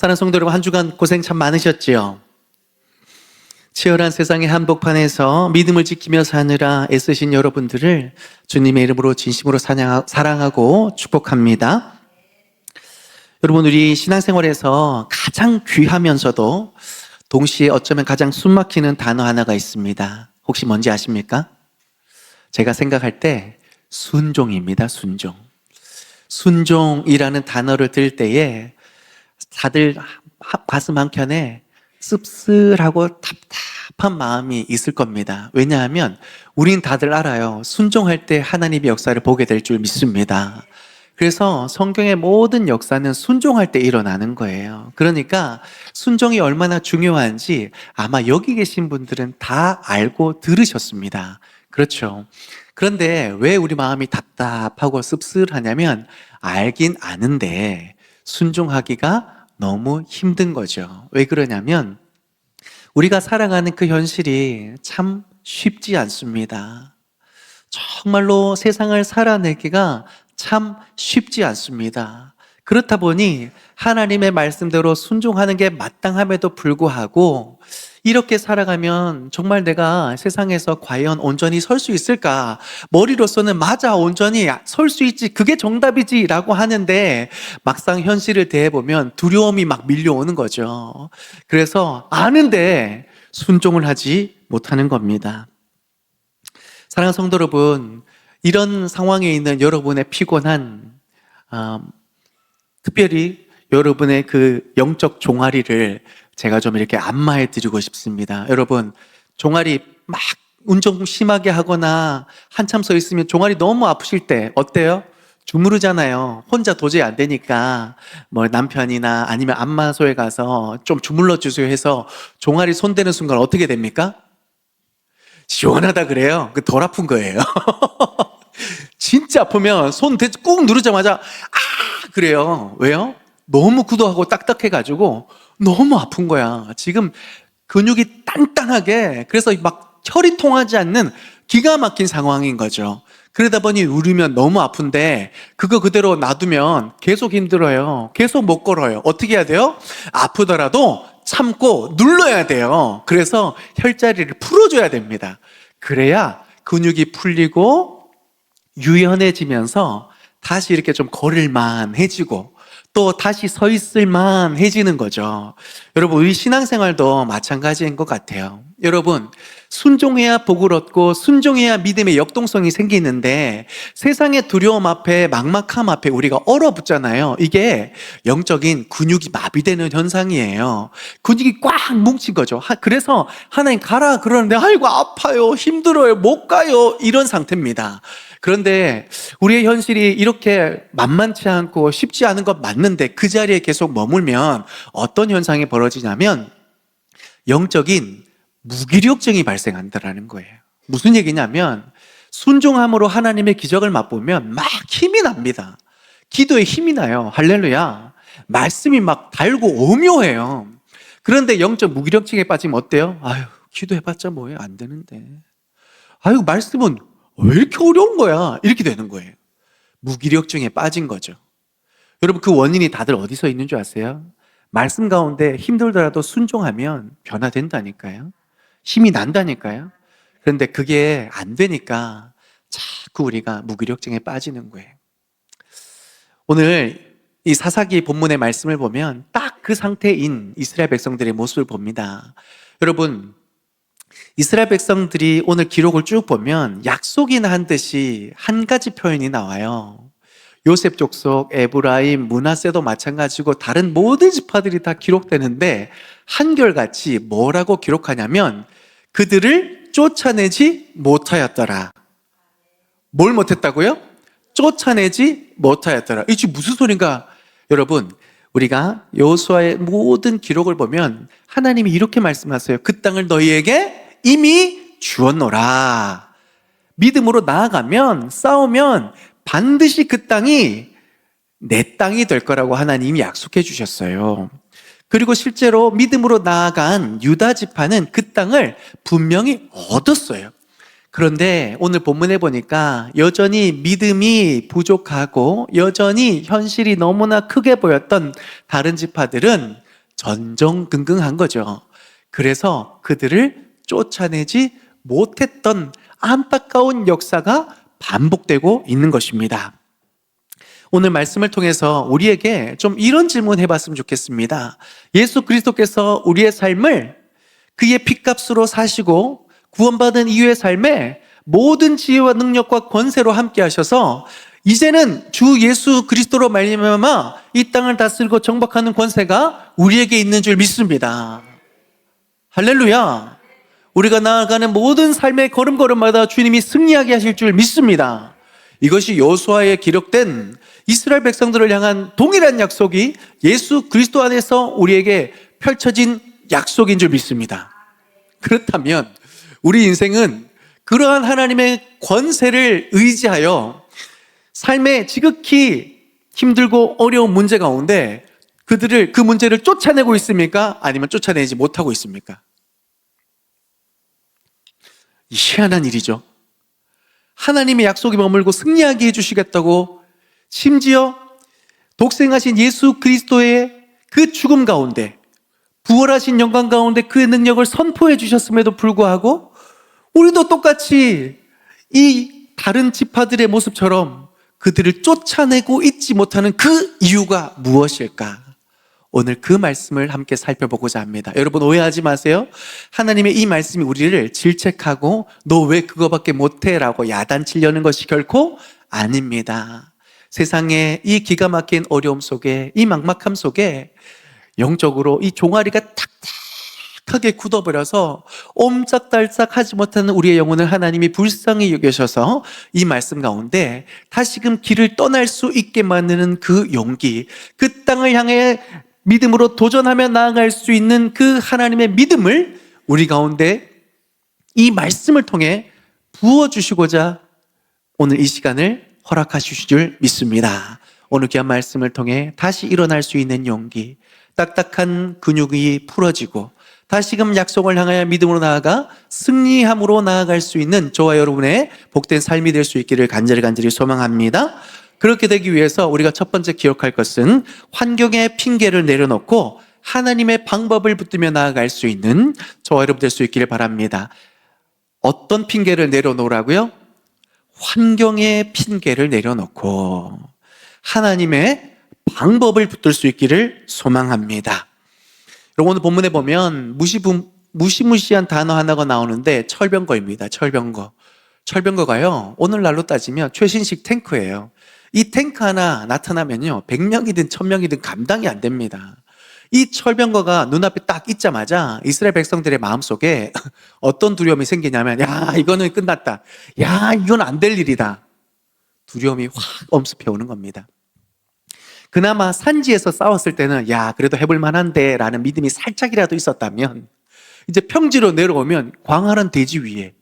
사랑하는 성도 여러분, 한 주간 고생 참 많으셨지요? 치열한 세상의 한복판에서 믿음을 지키며 사느라 애쓰신 여러분들을 주님의 이름으로 진심으로 사랑하고 축복합니다. 여러분, 우리 신앙생활에서 가장 귀하면서도 동시에 어쩌면 가장 숨막히는 단어 하나가 있습니다. 혹시 뭔지 아십니까? 제가 생각할 때 순종입니다. 순종. 순종이라는 단어를 들을 때에 다들 가슴 한켠에 씁쓸하고 답답한 마음이 있을 겁니다. 왜냐하면 우린 다들 알아요. 순종할 때 하나님의 역사를 보게 될 줄 믿습니다. 그래서 성경의 모든 역사는 순종할 때 일어나는 거예요. 그러니까 순종이 얼마나 중요한지 아마 여기 계신 분들은 다 알고 들으셨습니다. 그렇죠. 그런데 왜 우리 마음이 답답하고 씁쓸하냐면 알긴 아는데 순종하기가 너무 힘든 거죠. 왜 그러냐면 우리가 살아가는 그 현실이 참 쉽지 않습니다. 정말로 세상을 살아내기가 참 쉽지 않습니다. 그렇다 보니 하나님의 말씀대로 순종하는 게 마땅함에도 불구하고 이렇게 살아가면 정말 내가 세상에서 과연 온전히 설 수 있을까? 머리로서는 맞아, 온전히 설 수 있지, 그게 정답이지 라고 하는데 막상 현실을 대해보면 두려움이 막 밀려오는 거죠. 그래서 아는데 순종을 하지 못하는 겁니다. 사랑하는 성도 여러분, 이런 상황에 있는 여러분의 피곤한 특별히 여러분의 그 영적 종아리를 제가 좀 이렇게 안마해 드리고 싶습니다. 여러분, 종아리 막 운동 심하게 하거나 한참 서 있으면 종아리 너무 아프실 때 어때요? 주무르잖아요. 혼자 도저히 안 되니까 뭐 남편이나 아니면 안마소에 가서 좀 주물러 주세요 해서 종아리 손대는 순간 어떻게 됩니까? 시원하다 그래요. 그 덜 아픈 거예요. 진짜 아프면 손 꾹 누르자마자 그래요. 왜요? 너무 구도하고 딱딱해가지고 너무 아픈 거야. 지금 근육이 단단하게, 그래서 막 혈이 통하지 않는 기가 막힌 상황인 거죠. 그러다 보니 누르면 너무 아픈데 그거 그대로 놔두면 계속 힘들어요. 계속 못 걸어요. 어떻게 해야 돼요? 아프더라도 참고 눌러야 돼요. 그래서 혈자리를 풀어줘야 됩니다. 그래야 근육이 풀리고 유연해지면서 다시 이렇게 좀 걸을만해지고 또 다시 서 있을만해지는 거죠. 여러분, 우리 신앙생활도 마찬가지인 것 같아요. 여러분, 순종해야 복을 얻고 순종해야 믿음의 역동성이 생기는데 세상의 두려움 앞에 막막함 앞에 우리가 얼어붙잖아요. 이게 영적인 근육이 마비되는 현상이에요. 근육이 꽉 뭉친 거죠. 그래서 하나님 가라 그러는데 아이고 아파요, 힘들어요, 못 가요, 이런 상태입니다. 그런데 우리의 현실이 이렇게 만만치 않고 쉽지 않은 것 맞는데 그 자리에 계속 머물면 어떤 현상이 벌어지냐면 영적인 무기력증이 발생한다는 거예요. 무슨 얘기냐면 순종함으로 하나님의 기적을 맛보면 막 힘이 납니다. 기도에 힘이 나요. 할렐루야. 말씀이 막 달고 오묘해요. 그런데 영적 무기력증에 빠지면 어때요? 아유, 기도해봤자 뭐예요? 안 되는데. 아유, 말씀은 왜 이렇게 어려운 거야? 이렇게 되는 거예요. 무기력증에 빠진 거죠. 여러분, 그 원인이 다들 어디서 있는 줄 아세요? 말씀 가운데 힘들더라도 순종하면 변화된다니까요. 힘이 난다니까요. 그런데 그게 안 되니까 자꾸 우리가 무기력증에 빠지는 거예요. 오늘 이 사사기 본문의 말씀을 보면 딱 그 상태인 이스라엘 백성들의 모습을 봅니다. 여러분, 이스라엘 백성들이 오늘 기록을 쭉 보면 약속이나 한 듯이 한 가지 표현이 나와요. 요셉 족속, 에브라임, 므낫세도 마찬가지고 다른 모든 지파들이 다 기록되는데 한결같이 뭐라고 기록하냐면 그들을 쫓아내지 못하였더라. 뭘 못했다고요? 쫓아내지 못하였더라. 이게 무슨 소린가? 여러분, 우리가 여호수아의 모든 기록을 보면 하나님이 이렇게 말씀하세요. 그 땅을 너희에게 이미 주었노라. 믿음으로 나아가면, 싸우면 반드시 그 땅이 내 땅이 될 거라고 하나님이 약속해 주셨어요. 그리고 실제로 믿음으로 나아간 유다 지파는 그 땅을 분명히 얻었어요. 그런데 오늘 본문에 보니까 여전히 믿음이 부족하고 여전히 현실이 너무나 크게 보였던 다른 지파들은 전전긍긍한 거죠. 그래서 그들을 쫓아내지 못했던 안타까운 역사가 반복되고 있는 것입니다. 오늘 말씀을 통해서 우리에게 좀 이런 질문 해봤으면 좋겠습니다. 예수 그리스도께서 우리의 삶을 그의 핏값으로 사시고 구원받은 이후의 삶에 모든 지혜와 능력과 권세로 함께 하셔서 이제는 주 예수 그리스도로 말미암아 이 땅을 다스리고 정복하는 권세가 우리에게 있는 줄 믿습니다. 할렐루야. 우리가 나아가는 모든 삶의 걸음걸음마다 주님이 승리하게 하실 줄 믿습니다. 이것이 여호수아에 기록된 이스라엘 백성들을 향한 동일한 약속이 예수 그리스도 안에서 우리에게 펼쳐진 약속인 줄 믿습니다. 그렇다면 우리 인생은 그러한 하나님의 권세를 의지하여 삶에 지극히 힘들고 어려운 문제 가운데 그 문제를 쫓아내고 있습니까? 아니면 쫓아내지 못하고 있습니까? 희한한 일이죠. 하나님의 약속이 머물고 승리하게 해주시겠다고 심지어 독생하신 예수 그리스도의 그 죽음 가운데 부활하신 영광 가운데 그의 능력을 선포해 주셨음에도 불구하고 우리도 똑같이 이 다른 지파들의 모습처럼 그들을 쫓아내고 있지 못하는 그 이유가 무엇일까? 오늘 그 말씀을 함께 살펴보고자 합니다. 여러분 오해하지 마세요. 하나님의 이 말씀이 우리를 질책하고 너 왜 그거밖에 못해? 라고 야단치려는 것이 결코 아닙니다. 세상의 이 기가 막힌 어려움 속에 이 막막함 속에 영적으로 이 종아리가 탁탁하게 굳어버려서 옴짝달싹하지 못하는 우리의 영혼을 하나님이 불쌍히 여기셔서 이 말씀 가운데 다시금 길을 떠날 수 있게 만드는 그 용기, 그 땅을 향해 믿음으로 도전하며 나아갈 수 있는 그 하나님의 믿음을 우리 가운데 이 말씀을 통해 부어주시고자 오늘 이 시간을 허락하실 줄 믿습니다. 오늘 귀한 말씀을 통해 다시 일어날 수 있는 용기, 딱딱한 근육이 풀어지고 다시금 약속을 향하여 믿음으로 나아가 승리함으로 나아갈 수 있는 저와 여러분의 복된 삶이 될 수 있기를 간절히 소망합니다. 그렇게 되기 위해서 우리가 첫 번째 기억할 것은 환경의 핑계를 내려놓고 하나님의 방법을 붙들며 나아갈 수 있는 저와 여러분 될 수 있기를 바랍니다. 어떤 핑계를 내려놓으라고요? 환경의 핑계를 내려놓고 하나님의 방법을 붙들 수 있기를 소망합니다. 여러분 오늘 본문에 보면 무시무시한 단어 하나가 나오는데 철병거입니다. 철병거가요 오늘날로 따지면 최신식 탱크예요. 이 탱크 하나 나타나면요 100명이든 1000명이든 감당이 안 됩니다. 이 철병거가 눈앞에 딱 있자마자 이스라엘 백성들의 마음속에 어떤 두려움이 생기냐면 야 이거는 끝났다, 야 이건 안 될 일이다, 두려움이 확 엄습해 오는 겁니다. 그나마 산지에서 싸웠을 때는 야 그래도 해볼 만한데 라는 믿음이 살짝이라도 있었다면 이제 평지로 내려오면 광활한 대지 위에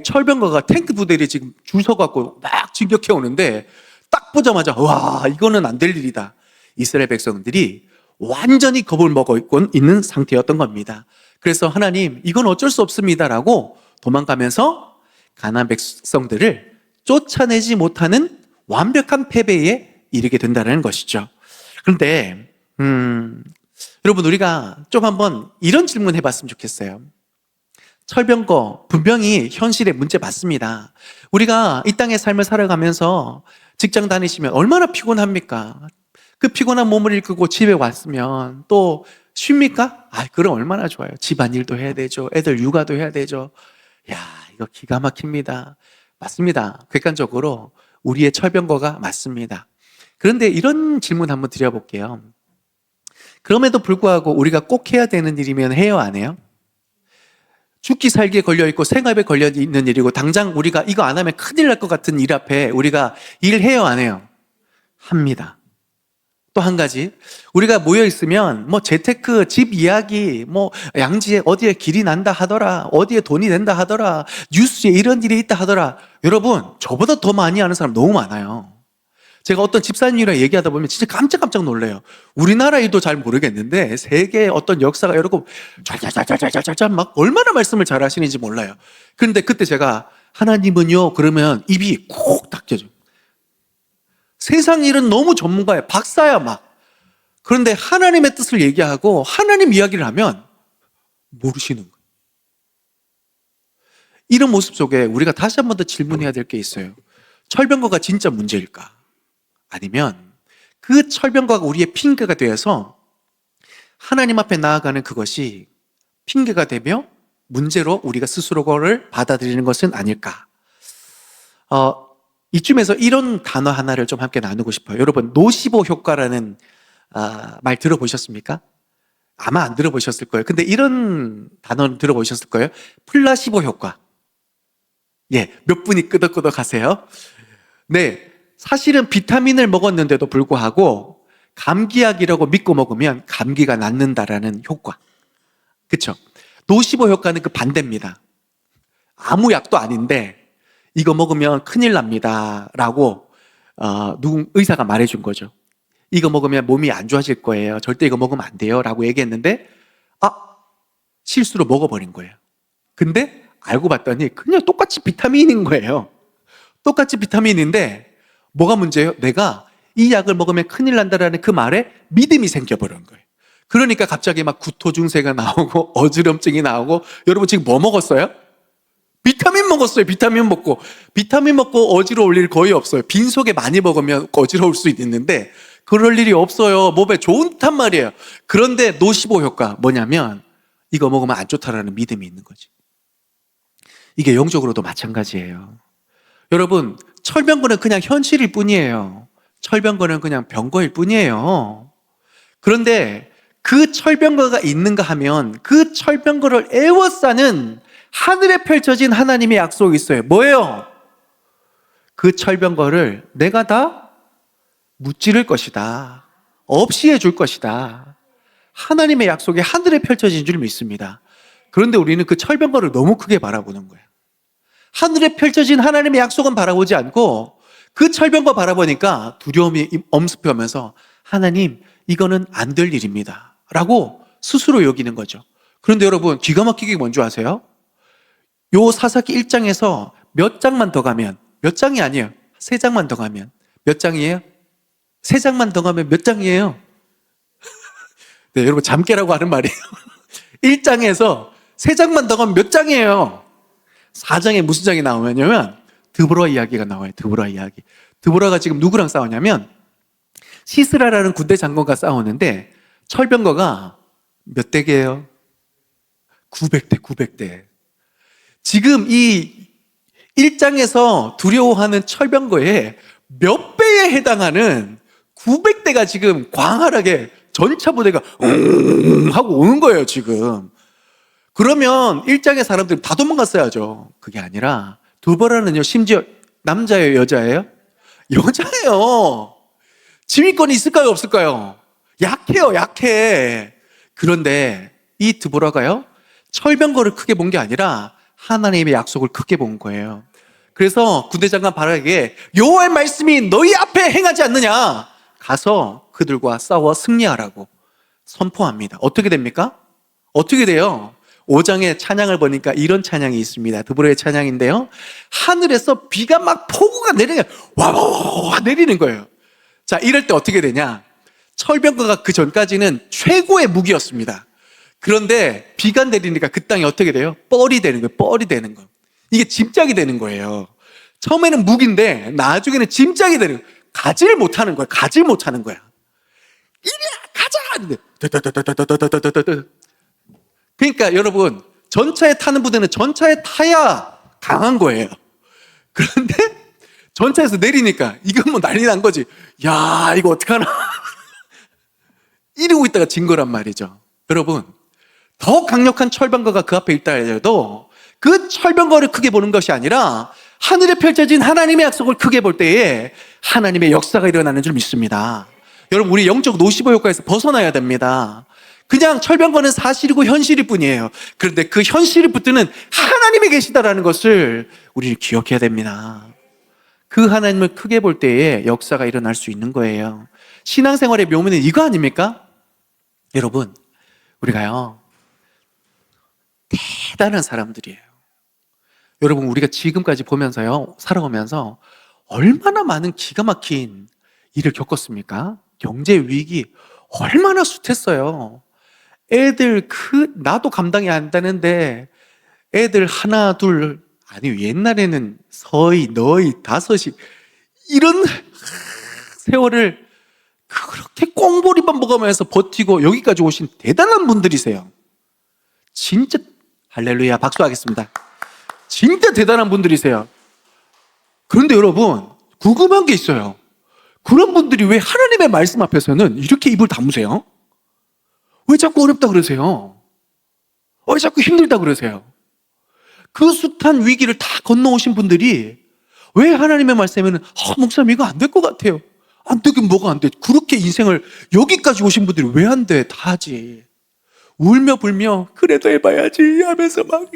철병거가 탱크 부대들이 지금 줄 서갖고 막 진격해 오는데 딱 보자마자 와 이거는 안 될 일이다, 이스라엘 백성들이 완전히 겁을 먹고 있는 상태였던 겁니다. 그래서 하나님 이건 어쩔 수 없습니다 라고 도망가면서 가나안 백성들을 쫓아내지 못하는 완벽한 패배에 이르게 된다는 것이죠. 그런데 여러분 우리가 좀 한번 이런 질문 해봤으면 좋겠어요. 철병거 분명히 현실의 문제 맞습니다. 우리가 이 땅의 삶을 살아가면서 직장 다니시면 얼마나 피곤합니까? 그 피곤한 몸을 이끌고 집에 왔으면 또 쉽니까? 그럼 얼마나 좋아요. 집안일도 해야 되죠. 애들 육아도 해야 되죠. 야 이거 기가 막힙니다. 맞습니다. 객관적으로 우리의 철병거가 맞습니다. 그런데 이런 질문 한번 드려볼게요. 그럼에도 불구하고 우리가 꼭 해야 되는 일이면 해요, 안 해요? 죽기 살기에 걸려있고 생업에 걸려있는 일이고 당장 우리가 이거 안 하면 큰일 날 것 같은 일 앞에 우리가 일해요, 안 해요? 합니다. 또 한 가지, 우리가 모여있으면 재테크, 집 이야기, 양지에 어디에 길이 난다 하더라, 어디에 돈이 된다 하더라, 뉴스에 이런 일이 있다 하더라. 여러분 저보다 더 많이 아는 사람 너무 많아요. 제가 어떤 집사님이랑 얘기하다 보면 진짜 깜짝 놀래요. 우리나라에도 잘 모르겠는데 세계의 어떤 역사가 여러분 짤짤짤짤짤짤 막 얼마나 말씀을 잘 하시는지 몰라요. 그런데 그때 제가 하나님은요 그러면 입이 콕 닥쳐져요. 세상 일은 너무 전문가예요. 박사야 막. 그런데 하나님의 뜻을 얘기하고 하나님 이야기를 하면 모르시는 거예요. 이런 모습 속에 우리가 다시 한 번 더 질문해야 될 게 있어요. 철병거가 진짜 문제일까? 아니면 그 철병거가 우리의 핑계가 되어서 하나님 앞에 나아가는 그것이 핑계가 되며 문제로 우리가 스스로 그걸 받아들이는 것은 아닐까? 이쯤에서 이런 단어 하나를 좀 함께 나누고 싶어요. 여러분, 노시보 효과라는 말 들어보셨습니까? 아마 안 들어보셨을 거예요. 근데 이런 단어는 들어보셨을 거예요. 플라시보 효과. 예, 몇 분이 끄덕끄덕 하세요. 네, 사실은 비타민을 먹었는데도 불구하고 감기약이라고 믿고 먹으면 감기가 낫는다라는 효과. 그쵸? 노시보 효과는 그 반대입니다. 아무 약도 아닌데 이거 먹으면 큰일 납니다 라고 의사가 말해준 거죠. 이거 먹으면 몸이 안 좋아질 거예요. 절대 이거 먹으면 안 돼요 라고 얘기했는데 실수로 먹어버린 거예요. 근데 알고 봤더니 그냥 똑같이 비타민인 거예요. 똑같이 비타민인데 뭐가 문제예요? 내가 이 약을 먹으면 큰일 난다라는 그 말에 믿음이 생겨버린 거예요. 그러니까 갑자기 막 구토 증세가 나오고 어지럼증이 나오고. 여러분 지금 뭐 먹었어요? 비타민 먹었어요. 비타민 먹고 어지러울 일 거의 없어요. 빈속에 많이 먹으면 어지러울 수 있는데 그럴 일이 없어요. 몸에 좋단 말이에요. 그런데 노시보 효과 뭐냐면 이거 먹으면 안 좋다라는 믿음이 있는 거지. 이게 영적으로도 마찬가지예요. 여러분, 철병거는 그냥 현실일 뿐이에요. 철병거는 그냥 병거일 뿐이에요. 그런데 그 철병거가 있는가 하면 그 철병거를 에워싸는 하늘에 펼쳐진 하나님의 약속이 있어요. 뭐예요? 그 철병거를 내가 다 무찌를 것이다. 없이 해줄 것이다. 하나님의 약속이 하늘에 펼쳐진 줄 믿습니다. 그런데 우리는 그 철병거를 너무 크게 바라보는 거예요. 하늘에 펼쳐진 하나님의 약속은 바라보지 않고 그 철병거 바라보니까 두려움이 엄습하면서 하나님, 이거는 안 될 일입니다 라고 스스로 여기는 거죠. 그런데 여러분, 기가 막히게 뭔지 아세요? 요 사사기 1장에서 몇 장만 더 가면, 몇 장이 아니에요. 3장만 더 가면 몇 장이에요? 3장만 더 가면 몇 장이에요? 네, 여러분 잠깨라고 하는 말이에요. 1장에서 3장만 더 가면 몇 장이에요? 4장에 무슨 장이 나오냐면 드보라 이야기가 나와요. 드보라 이야기. 드보라가 지금 누구랑 싸우냐면 시스라라는 군대 장관과 싸우는데 철병거가 몇 대게요? 900대. 지금 이 1장에서 두려워하는 철병거의 몇 배에 해당하는 900대가 지금 광활하게 전차 부대가 하고 오는 거예요, 지금. 그러면 1장의 사람들이 다 도망갔어야죠. 그게 아니라 드보라는요, 심지어 남자예요, 여자예요? 여자예요. 지휘권이 있을까요, 없을까요? 약해요, 약해. 그런데 이 드보라가요, 철병거를 크게 본 게 아니라 하나님의 약속을 크게 본 거예요. 그래서 군대장관 바라기에 여호와의 말씀이 너희 앞에 행하지 않느냐, 가서 그들과 싸워 승리하라고 선포합니다. 어떻게 됩니까? 어떻게 돼요? 5장의 찬양을 보니까 이런 찬양이 있습니다. 드보라의 찬양인데요, 하늘에서 비가 막 폭우가 내리는 거예요. 와와 내리는 거예요. 자, 이럴 때 어떻게 되냐? 철병거가 그 전까지는 최고의 무기였습니다. 그런데 비가 내리니까 그 땅이 어떻게 돼요? 뻘이 되는 거예요. 뻘이 되는 거. 이게 짐짝이 되는 거예요. 처음에는 무기인데 나중에는 짐짝이 되는 거예요. 가지를 못하는 거야. 가지를 못하는 거야. 이리야 가자. 그러니까 여러분, 전차에 타는 부대는 전차에 타야 강한 거예요. 그런데 전차에서 내리니까 이건 뭐 난리 난 거지. 야, 이거 어떡하나. 이러고 있다가 진 거란 말이죠. 여러분, 더 강력한 철병거가 그 앞에 있다 해도 그 철병거를 크게 보는 것이 아니라 하늘에 펼쳐진 하나님의 약속을 크게 볼 때에 하나님의 역사가 일어나는 줄 믿습니다. 여러분, 우리 영적 노시보 효과에서 벗어나야 됩니다. 그냥 철병거는 사실이고 현실일 뿐이에요. 그런데 그 현실이 붙드는 하나님이 계시다라는 것을 우리는 기억해야 됩니다. 그 하나님을 크게 볼 때에 역사가 일어날 수 있는 거예요. 신앙생활의 묘미는 이거 아닙니까? 여러분, 우리가요, 대단한 사람들이에요. 여러분, 우리가 지금까지 보면서요, 살아오면서 얼마나 많은 기가 막힌 일을 겪었습니까? 경제 위기, 얼마나 숱했어요. 애들 나도 감당이 안 되는데 애들 하나 둘 아니 옛날에는 서희 너희 다섯이 이런 세월을 그렇게 꽁보리밥 먹으면서 버티고 여기까지 오신 대단한 분들이세요. 진짜 할렐루야 박수하겠습니다. 진짜 대단한 분들이세요. 그런데 여러분 궁금한 게 있어요. 그런 분들이 왜 하나님의 말씀 앞에서는 이렇게 입을 다무세요? 왜 자꾸 어렵다 그러세요? 왜 자꾸 힘들다 그러세요? 그 숱한 위기를 다 건너오신 분들이 왜 하나님의 말씀에는 목사님 이거 안 될 것 같아요. 안 되긴 뭐가 안 돼. 그렇게 인생을 여기까지 오신 분들이 왜 안 돼? 다 하지. 울며 불며 그래도 해봐야지 하면서 막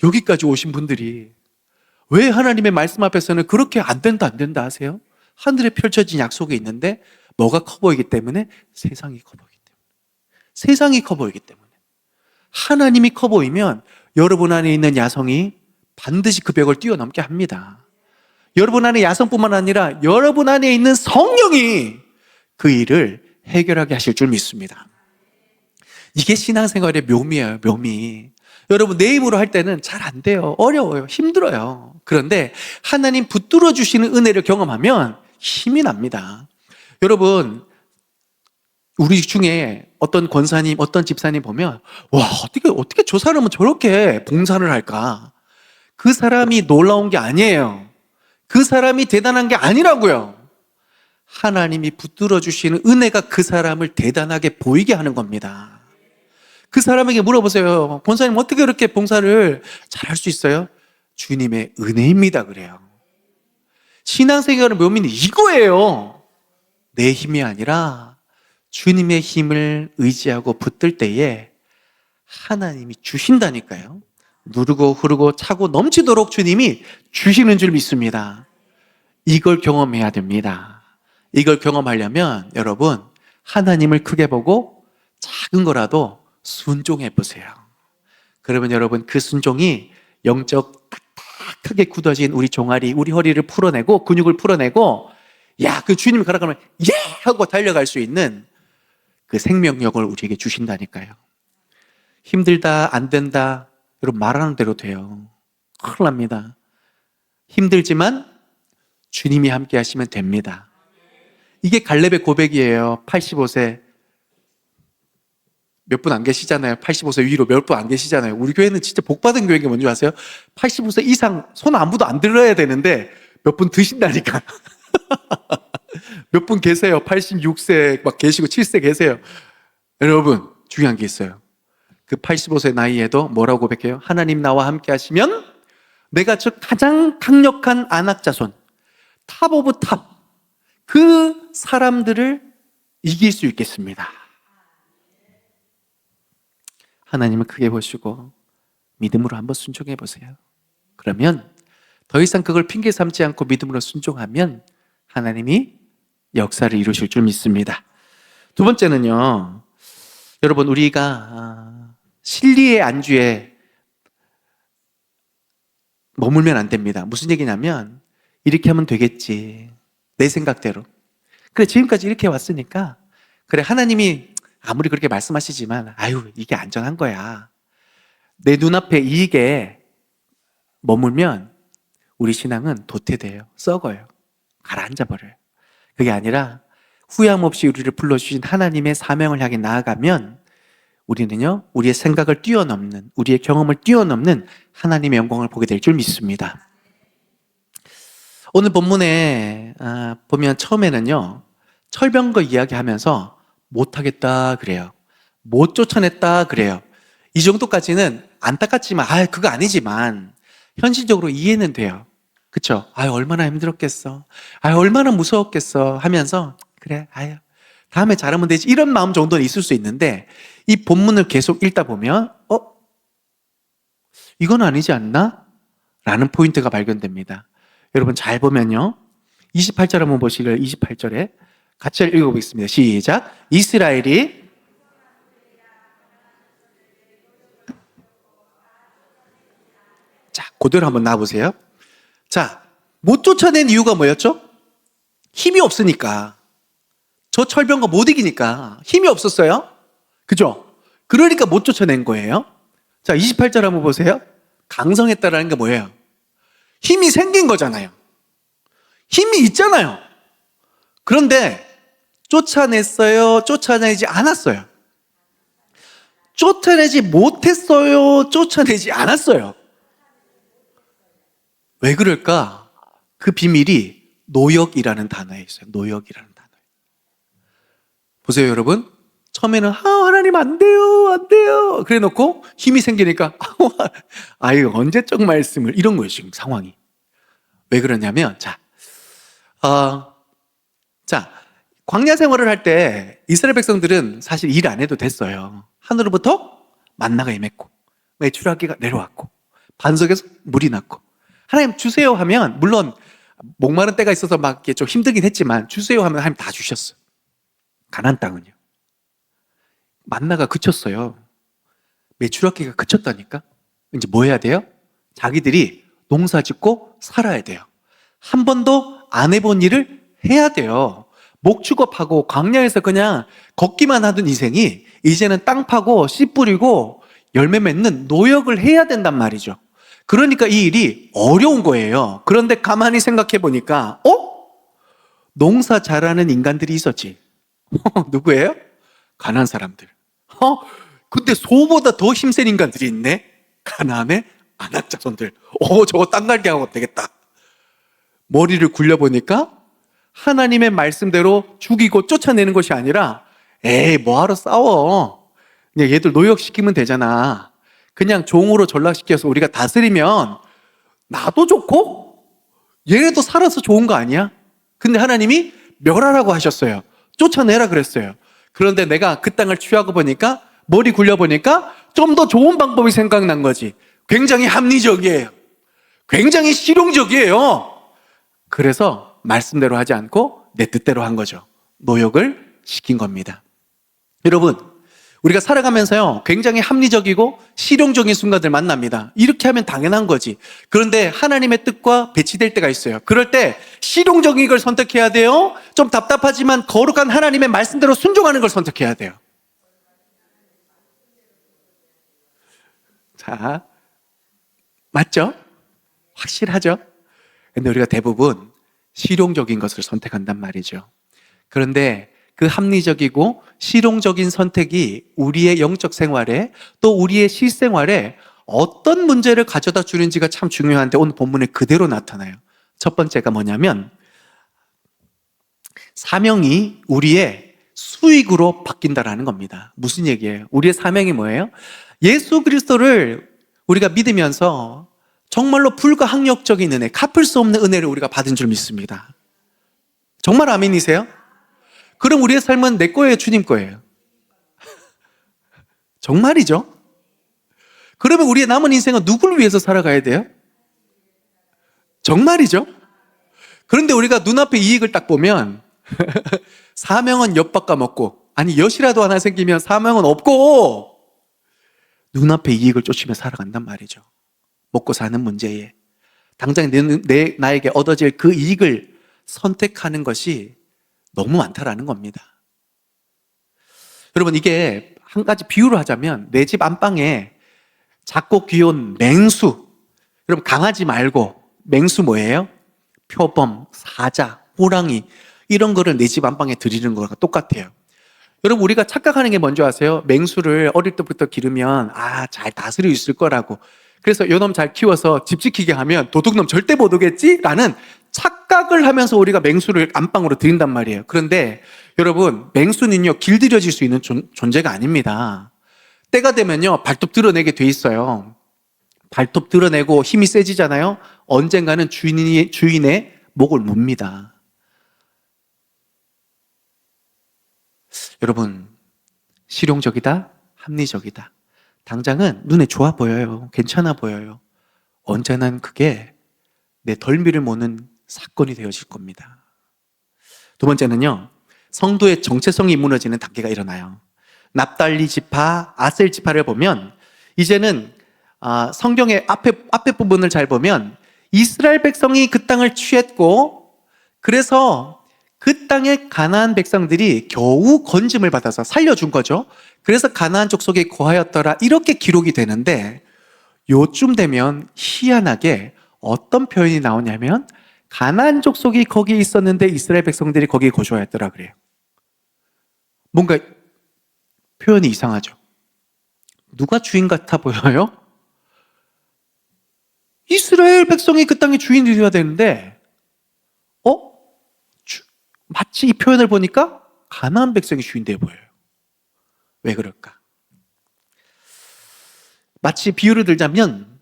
여기까지 오신 분들이 왜 하나님의 말씀 앞에서는 그렇게 안 된다 안 된다 하세요? 하늘에 펼쳐진 약속이 있는데 뭐가 커 보이기 때문에? 세상이 커 보이기 때문에. 세상이 커 보이기 때문에. 하나님이 커 보이면 여러분 안에 있는 야성이 반드시 그 벽을 뛰어넘게 합니다. 여러분 안에 야성뿐만 아니라 여러분 안에 있는 성령이 그 일을 해결하게 하실 줄 믿습니다. 이게 신앙생활의 묘미예요, 묘미. 여러분 내 힘으로 할 때는 잘 안 돼요. 어려워요. 힘들어요. 그런데 하나님 붙들어 주시는 은혜를 경험하면 힘이 납니다. 여러분 우리 중에 어떤 권사님, 어떤 집사님 보면 와 어떻게 저 사람은 저렇게 봉사를 할까? 그 사람이 놀라운 게 아니에요. 그 사람이 대단한 게 아니라고요. 하나님이 붙들어 주시는 은혜가 그 사람을 대단하게 보이게 하는 겁니다. 그 사람에게 물어보세요. 권사님 어떻게 그렇게 봉사를 잘할 수 있어요? 주님의 은혜입니다 그래요. 신앙생활의 묘미는 이거예요. 내 힘이 아니라 주님의 힘을 의지하고 붙들 때에 하나님이 주신다니까요. 누르고 흐르고 차고 넘치도록 주님이 주시는 줄 믿습니다. 이걸 경험해야 됩니다. 이걸 경험하려면 여러분 하나님을 크게 보고 작은 거라도 순종해 보세요. 그러면 여러분 그 순종이 영적 크게 굳어진 우리 종아리, 우리 허리를 풀어내고 근육을 풀어내고 야, 그 주님이 가라 그러면 예! 하고 달려갈 수 있는 그 생명력을 우리에게 주신다니까요. 힘들다, 안 된다, 여러분 말하는 대로 돼요. 큰일 납니다. 힘들지만 주님이 함께 하시면 됩니다. 이게 갈렙의 고백이에요. 85세. 몇 분 안 계시잖아요. 85세 위로 몇 분 안 계시잖아요. 우리 교회는 진짜 복받은 교회인 게 뭔지 아세요? 85세 이상 손 아무도 안 들어야 되는데 몇 분 드신다니까. 몇 분 계세요. 86세 막 계시고 7세 계세요. 여러분 중요한 게 있어요. 그 85세 나이에도 뭐라고 고백해요? 하나님 나와 함께 하시면 내가 저 가장 강력한 안악자손 탑 오브 탑 그 사람들을 이길 수 있겠습니다. 하나님을 크게 보시고 믿음으로 한번 순종해 보세요. 그러면 더 이상 그걸 핑계 삼지 않고 믿음으로 순종하면 하나님이 역사를 이루실 줄 믿습니다. 두 번째는요, 여러분 우리가 실리의 안주에 머물면 안 됩니다. 무슨 얘기냐면 이렇게 하면 되겠지. 내 생각대로. 그래 지금까지 이렇게 왔으니까 그래 하나님이 아무리 그렇게 말씀하시지만 아유 이게 안전한 거야. 내 눈앞에 이익에 머물면 우리 신앙은 도태돼요. 썩어요. 가라앉아 버려요. 그게 아니라 후회함 없이 우리를 불러주신 하나님의 사명을 향해 나아가면 우리는요 우리의 생각을 뛰어넘는 우리의 경험을 뛰어넘는 하나님의 영광을 보게 될 줄 믿습니다. 오늘 본문에 보면 처음에는요 철병거 이야기하면서 못하겠다 그래요. 못 쫓아냈다 그래요. 이 정도까지는 안타깝지만 그거 아니지만 현실적으로 이해는 돼요. 그쵸? 얼마나 힘들었겠어. 얼마나 무서웠겠어 하면서 그래 다음에 잘하면 되지 이런 마음 정도는 있을 수 있는데 이 본문을 계속 읽다 보면 이건 아니지 않나? 라는 포인트가 발견됩니다. 여러분 잘 보면요 28절 한번 보시길 28절에 같이 읽어보겠습니다. 시작. 이스라엘이 자 그대로 한번 나와보세요. 자, 못 쫓아낸 이유가 뭐였죠? 힘이 없으니까 저 철병과 못 이기니까 힘이 없었어요. 그죠? 그러니까 못 쫓아낸 거예요. 자, 28절 한번 보세요. 강성했다라는 게 뭐예요? 힘이 생긴 거잖아요. 힘이 있잖아요. 그런데 쫓아냈어요? 쫓아내지 않았어요? 쫓아내지 못했어요? 쫓아내지 않았어요? 왜 그럴까? 그 비밀이 노역이라는 단어에 있어요. 노역이라는 단어에. 보세요, 여러분. 처음에는 하나님 안 돼요, 안 돼요. 그래 놓고 힘이 생기니까 이거 언제적 말씀을 이런 거예요, 지금 상황이. 왜 그러냐면 자, 광야 생활을 할 때 이스라엘 백성들은 사실 일 안 해도 됐어요. 하늘로부터 만나가 임했고 메추라기가 내려왔고 반석에서 물이 났고 하나님 주세요 하면 물론 목마른 때가 있어서 막 이렇게 좀 힘들긴 했지만 주세요 하면 하나님 다 주셨어요. 가나안 땅은요. 만나가 그쳤어요. 메추라기가 그쳤다니까. 이제 뭐 해야 돼요? 자기들이 농사 짓고 살아야 돼요. 한 번도 안 해본 일을 해야 돼요. 목축업하고 광야에서 그냥 걷기만 하던 인생이 이제는 땅 파고 씨 뿌리고 열매 맺는 노역을 해야 된단 말이죠. 그러니까 이 일이 어려운 거예요. 그런데 가만히 생각해 보니까 농사 잘하는 인간들이 있었지. 누구예요? 가나안 사람들. 근데 소보다 더 힘센 인간들이 있네. 가나안의 아낙 자손들. 저거 땅 갈게 하고 되겠다. 머리를 굴려보니까 하나님의 말씀대로 죽이고 쫓아내는 것이 아니라 뭐하러 싸워. 그냥 얘들 노역시키면 되잖아. 그냥 종으로 전락시켜서 우리가 다스리면 나도 좋고 얘네도 살아서 좋은 거 아니야? 근데 하나님이 멸하라고 하셨어요. 쫓아내라 그랬어요. 그런데 내가 그 땅을 취하고 보니까 머리 굴려보니까 좀 더 좋은 방법이 생각난 거지. 굉장히 합리적이에요. 굉장히 실용적이에요. 그래서 말씀대로 하지 않고 내 뜻대로 한 거죠. 노역을 시킨 겁니다. 여러분, 우리가 살아가면서요 굉장히 합리적이고 실용적인 순간들 만납니다. 이렇게 하면 당연한 거지. 그런데 하나님의 뜻과 배치될 때가 있어요. 그럴 때 실용적인 걸 선택해야 돼요. 좀 답답하지만 거룩한 하나님의 말씀대로 순종하는 걸 선택해야 돼요. 자, 맞죠? 확실하죠? 근데 우리가 대부분 실용적인 것을 선택한단 말이죠. 그런데 그 합리적이고 실용적인 선택이 우리의 영적 생활에 또 우리의 실생활에 어떤 문제를 가져다 주는지가 참 중요한데 오늘 본문에 그대로 나타나요. 첫 번째가 뭐냐면 사명이 우리의 수익으로 바뀐다라는 겁니다. 무슨 얘기예요? 우리의 사명이 뭐예요? 예수 그리스도를 우리가 믿으면서 정말로 불가항력적인 은혜, 갚을 수 없는 은혜를 우리가 받은 줄 믿습니다. 정말 아멘이세요? 그럼 우리의 삶은 내 거예요, 주님 거예요? 정말이죠? 그러면 우리의 남은 인생은 누구를 위해서 살아가야 돼요? 정말이죠? 그런데 우리가 눈앞에 이익을 딱 보면 사명은 엿 바꿔먹고 엿이라도 하나 생기면 사명은 없고 눈앞에 이익을 쫓으며 살아간단 말이죠. 먹고 사는 문제에 당장 나에게 얻어질 그 이익을 선택하는 것이 너무 많다라는 겁니다. 여러분, 이게 한 가지 비유로 하자면 내 집 안방에 작고 귀여운 맹수, 여러분 강아지 말고 맹수 뭐예요? 표범, 사자, 호랑이 이런 거를 내 집 안방에 들이는 거랑 똑같아요. 여러분, 우리가 착각하는 게 뭔지 아세요? 맹수를 어릴 때부터 기르면 잘 다스릴 수 있을 거라고. 그래서 요놈 잘 키워서 집 지키게 하면 도둑놈 절대 못 오겠지? 라는 착각을 하면서 우리가 맹수를 안방으로 들인단 말이에요. 그런데 여러분, 맹수는요 길들여질 수 있는 존재가 아닙니다. 때가 되면요 발톱 드러내게 돼 있어요. 발톱 드러내고 힘이 세지잖아요. 언젠가는 주인의 목을 뭅니다. 여러분, 실용적이다, 합리적이다. 당장은 눈에 좋아 보여요. 괜찮아 보여요. 언제나 그게 내 덜미를 모는 사건이 되어질 겁니다. 두 번째는요, 성도의 정체성이 무너지는 단계가 일어나요. 납달리 지파, 아셀 지파를 보면 이제는 성경의 앞에 부분을 잘 보면 이스라엘 백성이 그 땅을 취했고 그래서 그 땅의 가나안 백성들이 겨우 건짐을 받아서 살려준 거죠. 그래서 가나안 족속에 거하였더라 이렇게 기록이 되는데, 요쯤 되면 희한하게 어떤 표현이 나오냐면 가나안 족속이 거기 있었는데 이스라엘 백성들이 거기에 거주하였더라 그래요. 뭔가 표현이 이상하죠. 누가 주인 같아 보여요? 이스라엘 백성이 그 땅의 주인이 되어야 되는데 마치 이 표현을 보니까 가나안 백성이 주인 돼 보여요. 왜 그럴까? 마치 비유를 들자면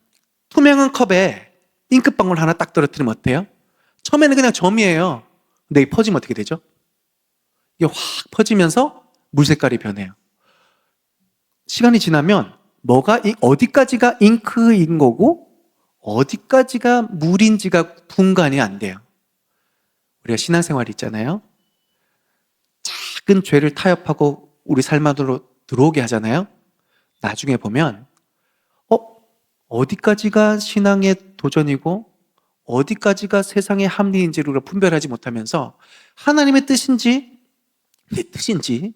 투명한 컵에 잉크방울 하나 딱 떨어뜨리면 어때요? 처음에는 그냥 점이에요. 근데 이게 퍼지면 어떻게 되죠? 이게 확 퍼지면서 물 색깔이 변해요. 시간이 지나면 어디까지가 잉크인 거고 어디까지가 물인지가 분간이 안 돼요. 우리가 신앙생활 있잖아요. 작은 죄를 타협하고 우리 삶 안으로 들어오게 하잖아요. 나중에 보면 어디까지가 신앙의 도전이고 어디까지가 세상의 합리인지를 분별하지 못하면서 하나님의 뜻인지 내 뜻인지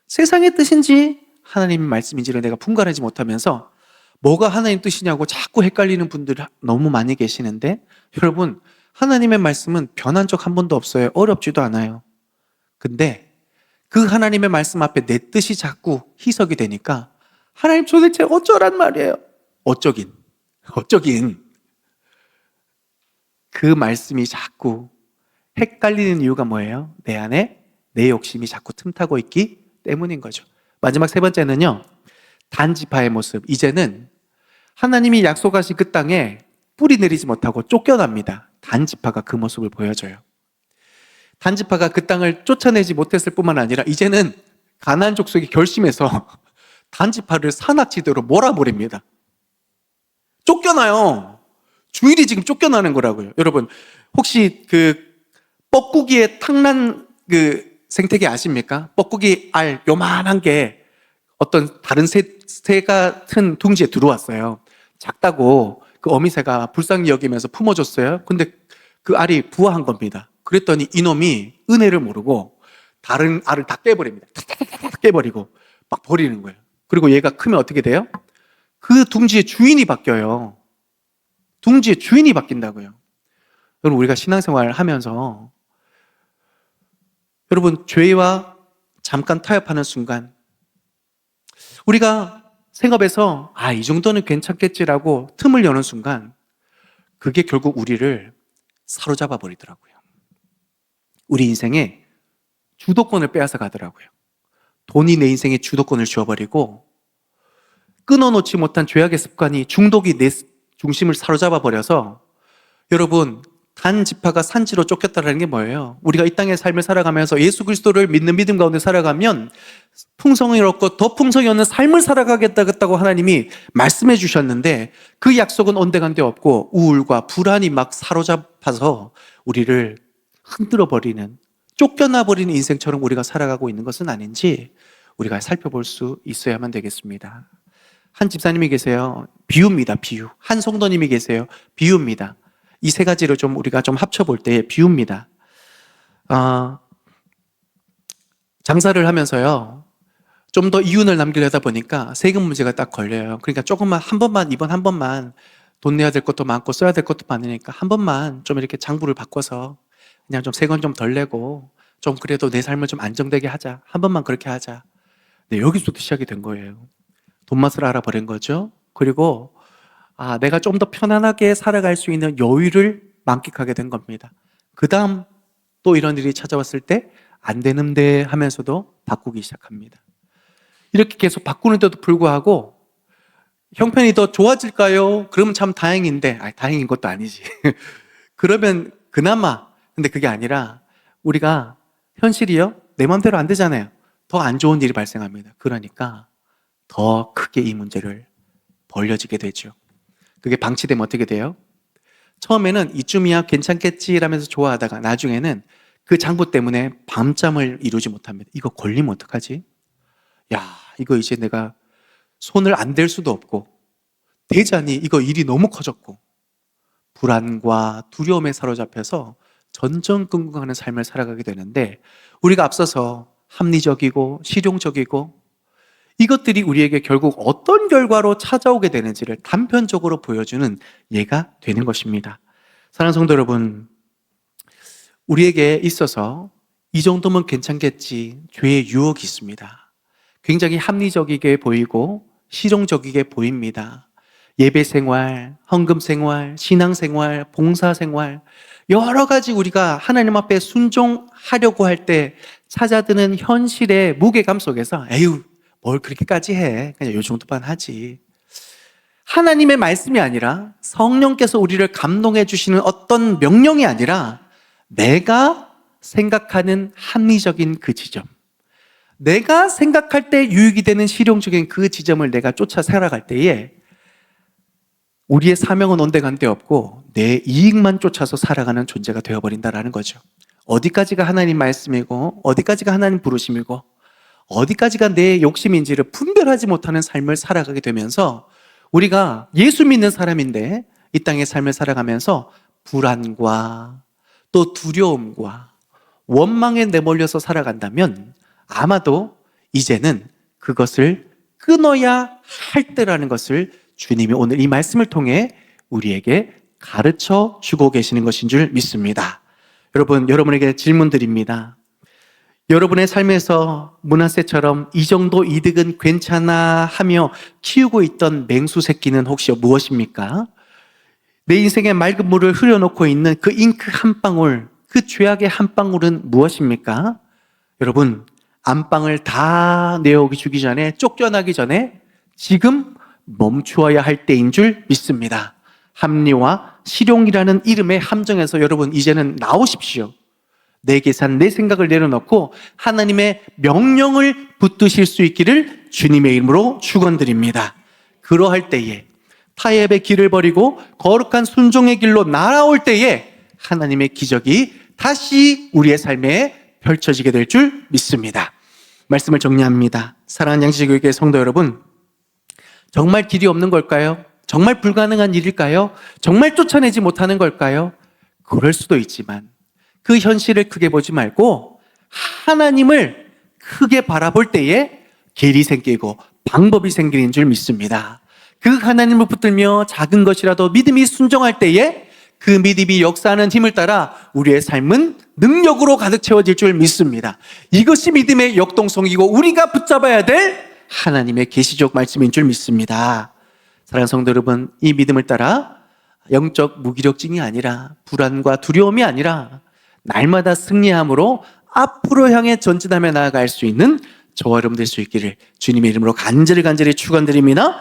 세상의 뜻인지 하나님의 말씀인지를 내가 분간하지 못하면서 뭐가 하나님 뜻이냐고 자꾸 헷갈리는 분들 너무 많이 계시는데, 여러분, 하나님의 말씀은 변한 적 한 번도 없어요. 어렵지도 않아요. 근데 그 하나님의 말씀 앞에 내 뜻이 자꾸 희석이 되니까 하나님 도대체 어쩌란 말이에요. 어쩌긴 그 말씀이 자꾸 헷갈리는 이유가 뭐예요? 내 안에 내 욕심이 자꾸 틈타고 있기 때문인 거죠. 마지막 세 번째는요, 단지파의 모습. 이제는 하나님이 약속하신 그 땅에 뿌리 내리지 못하고 쫓겨납니다. 단지파가 그 모습을 보여줘요. 단지파가 그 땅을 쫓아내지 못했을 뿐만 아니라 이제는 가나안 족속이 결심해서 단지파를 산악지대로 몰아버립니다. 쫓겨나요. 주일이 지금 쫓겨나는 거라고요. 여러분, 혹시 그 뻐꾸기의 탕난 그 생태계 아십니까? 뻐꾸기 알 요만한 게 어떤 다른 새 같은 둥지에 들어왔어요. 작다고 그 어미새가 불쌍히 여기면서 품어줬어요. 근데 그 알이 부화한 겁니다. 그랬더니 이놈이 은혜를 모르고 다른 알을 다 깨버립니다. 탁 깨버리고 막 버리는 거예요. 그리고 얘가 크면 어떻게 돼요? 그 둥지의 주인이 바뀌어요. 둥지의 주인이 바뀐다고요. 여러분, 우리가 신앙생활 하면서 여러분, 죄와 잠깐 타협하는 순간 우리가 생업에서 이 정도는 괜찮겠지라고 틈을 여는 순간 그게 결국 우리를 사로잡아 버리더라고요. 우리 인생에 주도권을 빼앗아 가더라고요. 돈이 내 인생의 주도권을 쥐어버리고 끊어놓지 못한 죄악의 습관이 중독이 내 중심을 사로잡아 버려서, 여러분, 단지파가 산지로 쫓겼다는 게 뭐예요? 우리가 이 땅의 삶을 살아가면서 예수 그리스도를 믿는 믿음 가운데 살아가면 풍성을 얻고 더 풍성히 얻는 삶을 살아가겠다고 하나님이 말씀해 주셨는데, 그 약속은 온데간데 없고 우울과 불안이 막 사로잡아서 우리를 흔들어 버리는, 쫓겨나 버리는 인생처럼 우리가 살아가고 있는 것은 아닌지 우리가 살펴볼 수 있어야만 되겠습니다. 한 집사님이 계세요. 비유입니다. 비유. 한 성도님이 계세요. 비유입니다. 이 세 가지를 좀 우리가 좀 합쳐볼 때 비유입니다. 장사를 하면서요, 좀 더 이윤을 남기려다 보니까 세금 문제가 딱 걸려요. 그러니까 조금만, 이번 한 번만 돈 내야 될 것도 많고 써야 될 것도 많으니까 한 번만 좀 이렇게 장부를 바꿔서 그냥 좀 세금 좀 덜 내고 좀 그래도 내 삶을 좀 안정되게 하자. 한 번만 그렇게 하자. 네, 여기서부터 시작이 된 거예요. 돈 맛을 알아버린 거죠. 그리고 내가 좀 더 편안하게 살아갈 수 있는 여유를 만끽하게 된 겁니다. 그 다음 또 이런 일이 찾아왔을 때 안 되는데 하면서도 바꾸기 시작합니다. 이렇게 계속 바꾸는데도 불구하고 형편이 더 좋아질까요? 그러면 참 다행인데, 다행인 것도 아니지. 그러면 그나마, 근데 그게 아니라 우리가 현실이요, 내 마음대로 안 되잖아요. 더 안 좋은 일이 발생합니다. 그러니까 더 크게 이 문제를 벌려지게 되죠. 그게 방치되면 어떻게 돼요? 처음에는 이쯤이야 괜찮겠지라면서 좋아하다가 나중에는 그 장부 때문에 밤잠을 이루지 못합니다. 이거 걸리면 어떡하지? 이거 이제 내가 손을 안 댈 수도 없고 대자니 이거 일이 너무 커졌고 불안과 두려움에 사로잡혀서 전전긍긍하는 삶을 살아가게 되는데, 우리가 앞서서 합리적이고 실용적이고 이것들이 우리에게 결국 어떤 결과로 찾아오게 되는지를 단편적으로 보여주는 예가 되는 것입니다. 사랑하는 성도 여러분, 우리에게 있어서 이 정도면 괜찮겠지, 죄의 유혹이 있습니다. 굉장히 합리적이게 보이고 실용적이게 보입니다. 예배 생활, 헌금 생활, 신앙 생활, 봉사 생활, 여러 가지 우리가 하나님 앞에 순종하려고 할 때 찾아드는 현실의 무게감 속에서 에휴, 뭘 그렇게까지 해, 그냥 요 정도만 하지. 하나님의 말씀이 아니라 성령께서 우리를 감동해 주시는 어떤 명령이 아니라 내가 생각하는 합리적인 그 지점, 내가 생각할 때 유익이 되는 실용적인 그 지점을 내가 쫓아 살아갈 때에 우리의 사명은 온데간데 없고 내 이익만 쫓아서 살아가는 존재가 되어버린다라는 거죠. 어디까지가 하나님 말씀이고 어디까지가 하나님 부르심이고 어디까지가 내 욕심인지를 분별하지 못하는 삶을 살아가게 되면서 우리가 예수 믿는 사람인데 이 땅의 삶을 살아가면서 불안과 또 두려움과 원망에 내몰려서 살아간다면 아마도 이제는 그것을 끊어야 할 때라는 것을 주님이 오늘 이 말씀을 통해 우리에게 가르쳐 주고 계시는 것인 줄 믿습니다. 여러분, 여러분에게 질문 드립니다. 여러분의 삶에서 므낫세처럼 이 정도 이득은 괜찮아 하며 키우고 있던 맹수 새끼는 혹시 무엇입니까? 내 인생에 맑은 물을 흐려놓고 있는 그 잉크 한 방울, 그 죄악의 한 방울은 무엇입니까? 여러분, 안방을 다 내어오기 주기 전에, 쫓겨나기 전에 지금 멈추어야 할 때인 줄 믿습니다. 합리와 실용이라는 이름의 함정에서 여러분 이제는 나오십시오. 내 계산, 내 생각을 내려놓고 하나님의 명령을 붙드실 수 있기를 주님의 이름으로 축원드립니다. 그러할 때에 타협의 길을 버리고 거룩한 순종의 길로 날아올 때에 하나님의 기적이 다시 우리의 삶에 펼쳐지게 될 줄 믿습니다. 말씀을 정리합니다. 사랑하는 양지교회 성도 여러분, 정말 길이 없는 걸까요? 정말 불가능한 일일까요? 정말 쫓아내지 못하는 걸까요? 그럴 수도 있지만 그 현실을 크게 보지 말고 하나님을 크게 바라볼 때에 길이 생기고 방법이 생기는 줄 믿습니다. 그 하나님을 붙들며 작은 것이라도 믿음이 순종할 때에 그 믿음이 역사하는 힘을 따라 우리의 삶은 능력으로 가득 채워질 줄 믿습니다. 이것이 믿음의 역동성이고 우리가 붙잡아야 될 하나님의 계시적 말씀인 줄 믿습니다. 사랑하는 성도 여러분, 이 믿음을 따라 영적 무기력증이 아니라 불안과 두려움이 아니라 날마다 승리함으로 앞으로 향해 전진하며 나아갈 수 있는 저와 여러분 될 수 있기를 주님의 이름으로 간절히 축원드립니다.